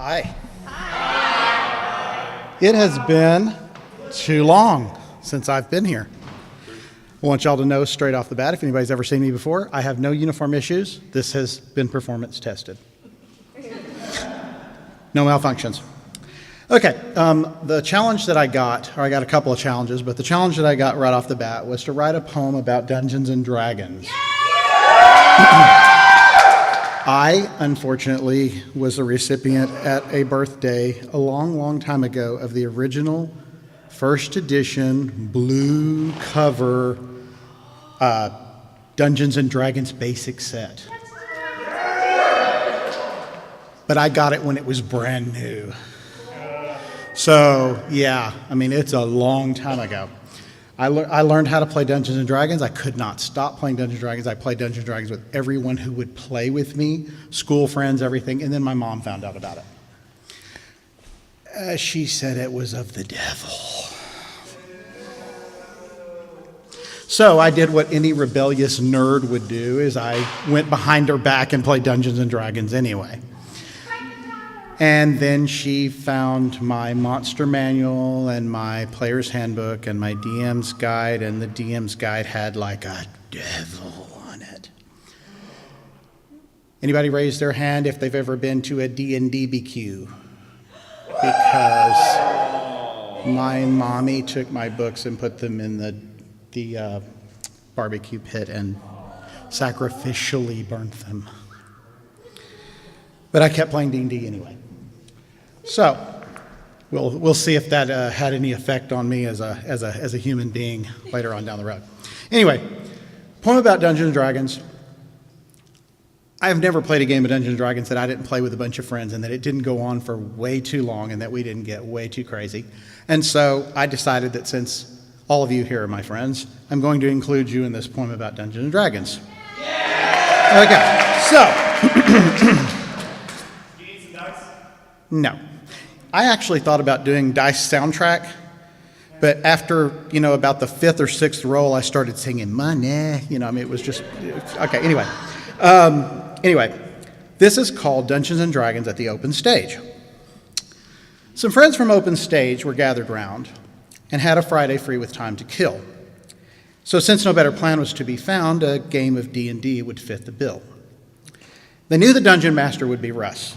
Hi. It has been too long since I've been here. I want y'all to know straight off the bat, if anybody's ever seen me before, I have no uniform issues. This has been performance tested. No malfunctions. Okay, the challenge that I got, or I got a couple of challenges, but the challenge that I got right off the bat was to write a poem about Dungeons and Dragons. I, unfortunately, was a recipient at a birthday a long, long time ago of the original first edition blue cover Dungeons and Dragons basic set. But I got it when it was brand new. So, yeah, I mean, it's a long time ago. I learned how to play Dungeons and Dragons. I could not stop playing Dungeons and Dragons. I played Dungeons and Dragons with everyone who would play with me, school friends, everything, and then my mom found out about it. She said it was of the devil. So I did what any rebellious nerd would do, is I went behind her back and played Dungeons and Dragons anyway. And then she found my monster manual and my player's handbook and my DM's guide, and the DM's guide had like a devil on it. Anybody raise their hand if they've ever been to a D&D BQ? Because my mommy took my books and put them in the barbecue pit and sacrificially burnt them. But I kept playing D&D anyway. So, we'll see if that had any effect on me as a human being later on down the road. Anyway, poem about Dungeons and Dragons. I have never played a game of Dungeons and Dragons that I didn't play with a bunch of friends and that it didn't go on for way too long and that we didn't get way too crazy. And so I decided that since all of you here are my friends, I'm going to include you in this poem about Dungeons and Dragons. Yeah! Okay, so. Do you need some dice? No. I actually thought about doing dice soundtrack, but after, about the fifth or sixth roll, I started singing money. It was just, okay, anyway. Anyway, this is called Dungeons and Dragons at the Open Stage. Some friends from Open Stage were gathered round and had a Friday free with time to kill. So since no better plan was to be found, a game of D&D would fit the bill. They knew the dungeon master would be Russ.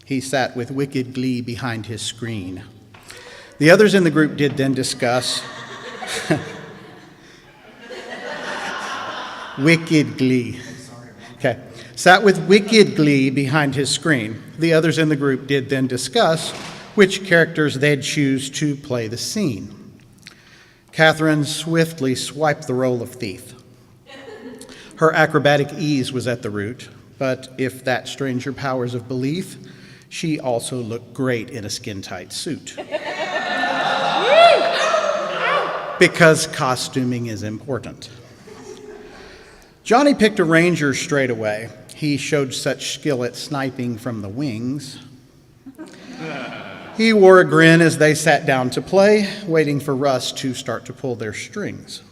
He sat with wicked glee behind his screen. The others in the group did then discuss wicked glee. Okay. Sat with wicked glee behind his screen. The others in the group did then discuss which characters they'd choose to play the scene. Catherine swiftly swiped the role of thief. Her acrobatic ease was at the root, but if that strains your powers of belief, she also looked great in a skin-tight suit. Because costuming is important. Johnny picked a ranger straight away. He showed such skill at sniping from the wings. He wore a grin as they sat down to play, waiting for Russ to start to pull their strings.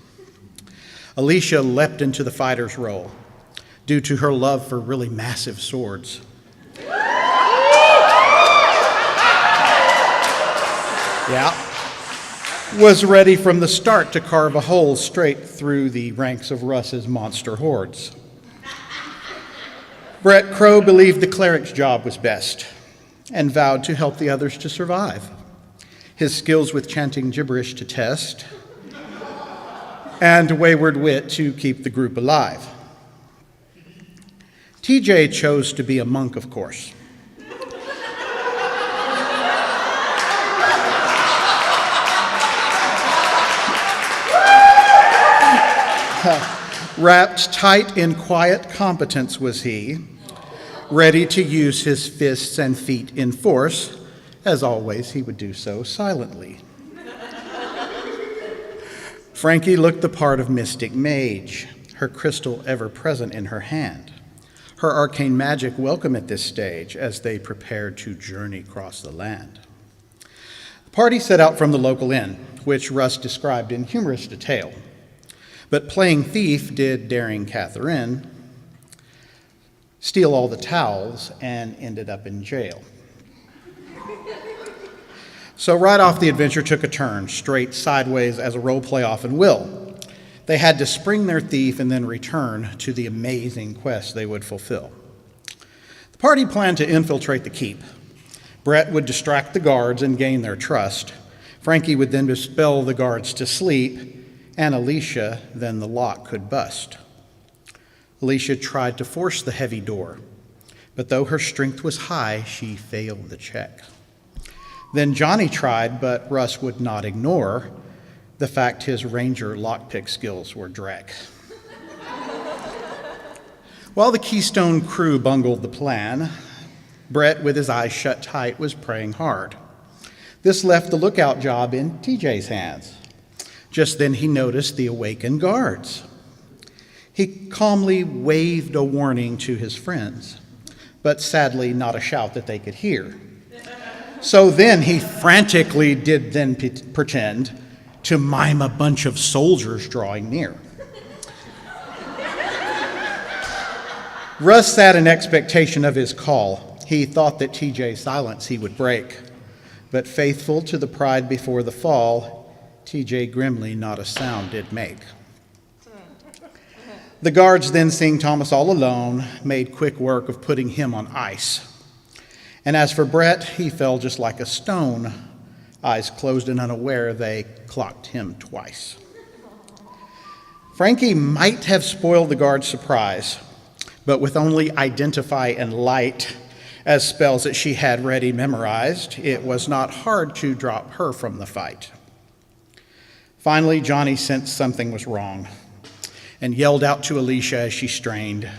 Alicia leapt into the fighter's role due to her love for really massive swords. Yeah. Was ready from the start to carve a hole straight through the ranks of Russ's monster hordes. Brett Crow believed the cleric's job was best and vowed to help the others to survive. His skills with chanting gibberish to test and wayward wit to keep the group alive. TJ chose to be a monk, of course. Wrapped tight in quiet competence was he, ready to use his fists and feet in force. As always, he would do so silently. Frankie looked the part of mystic mage, her crystal ever present in her hand. Her arcane magic welcome at this stage as they prepared to journey across the land. The party set out from the local inn, which Russ described in humorous detail. But playing thief did daring Catherine steal all the towels and ended up in jail. So right off, the adventure took a turn, straight sideways as a role play often will. They had to spring their thief and then return to the amazing quest they would fulfill. The party planned to infiltrate the keep. Brett would distract the guards and gain their trust. Frankie would then dispel the guards to sleep, and Alicia, then the lock could bust. Alicia tried to force the heavy door, but though her strength was high, she failed the check. Then Johnny tried, but Russ would not ignore the fact his ranger lockpick skills were dreck. While the Keystone crew bungled the plan, Brett, with his eyes shut tight, was praying hard. This left the lookout job in TJ's hands. Just then he noticed the awakened guards. He calmly waved a warning to his friends, but sadly not a shout that they could hear. So then he frantically did then pretend to mime a bunch of soldiers drawing near. Russ sat in expectation of his call. He thought that TJ's silence he would break, but faithful to the pride before the fall, TJ grimly not a sound did make. The guards then, seeing Thomas all alone, made quick work of putting him on ice. And as for Brett, he fell just like a stone. Eyes closed and unaware, they clocked him twice. Frankie might have spoiled the guard's surprise, but with only identify and light as spells that she had ready memorized, it was not hard to drop her from the fight. Finally, Johnny sensed something was wrong and yelled out to Alicia as she strained,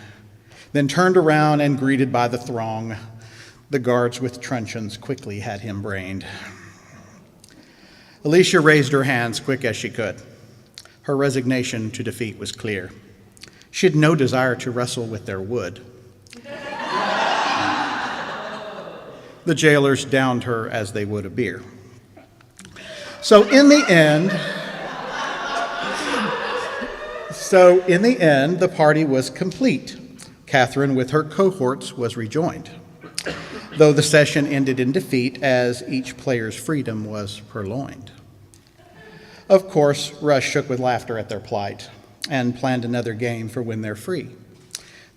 then turned around and, greeted by the throng, the guards with truncheons quickly had him brained. Alicia raised her hands quick as she could. Her resignation to defeat was clear. She had no desire to wrestle with their wood. The jailers downed her as they would a beer. So in the end, the party was complete. Catherine, with her cohorts, was rejoined, though the session ended in defeat as each player's freedom was purloined. Of course, Russ shook with laughter at their plight and planned another game for when they're free.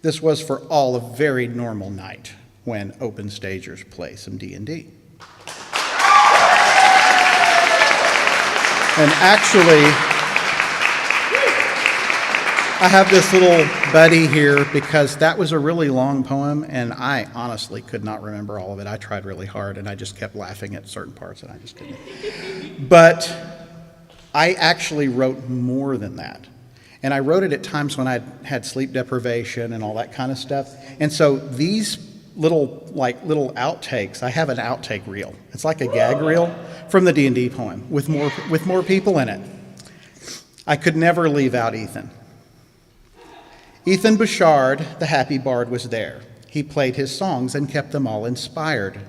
This was for all a very normal night when open stagers play some D&D. And actually, I have this little buddy here because that was a really long poem, and I honestly could not remember all of it. I tried really hard, and I just kept laughing at certain parts, and I just couldn't. But I actually wrote more than that. And I wrote it at times when I had sleep deprivation and all that kind of stuff. And so these little outtakes, I have an outtake reel. It's like a gag reel from the D&D poem with more people in it. I could never leave out Ethan. Ethan Bouchard, the happy bard, was there. He played his songs and kept them all inspired.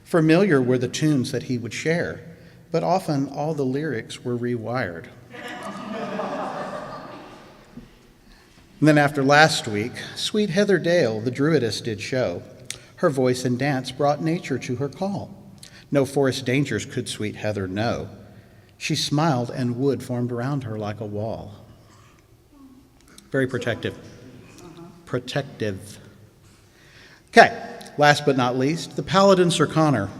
Familiar were the tunes that he would share, but often all the lyrics were rewired. And then after last week, sweet Heather Dale, the druidess, did show. Her voice and dance brought nature to her call. No forest dangers could sweet Heather know. She smiled and wood formed around her like a wall. Very protective. Protective. Okay, last but not least, the paladin Sir Connor.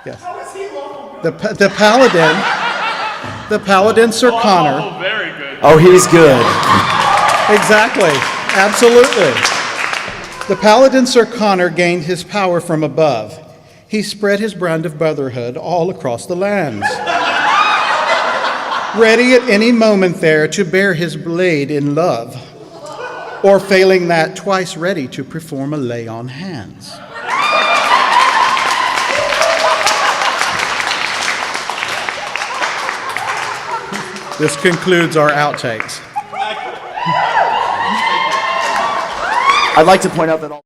Yes. The paladin Sir Connor. Oh, very good. Oh, he's good. Exactly, absolutely. The paladin Sir Connor gained his power from above. He spread his brand of brotherhood all across the lands. Ready at any moment there to bear his blade in love, or failing that, twice ready to perform a lay on hands. This concludes our outtakes. I'd like to point out that all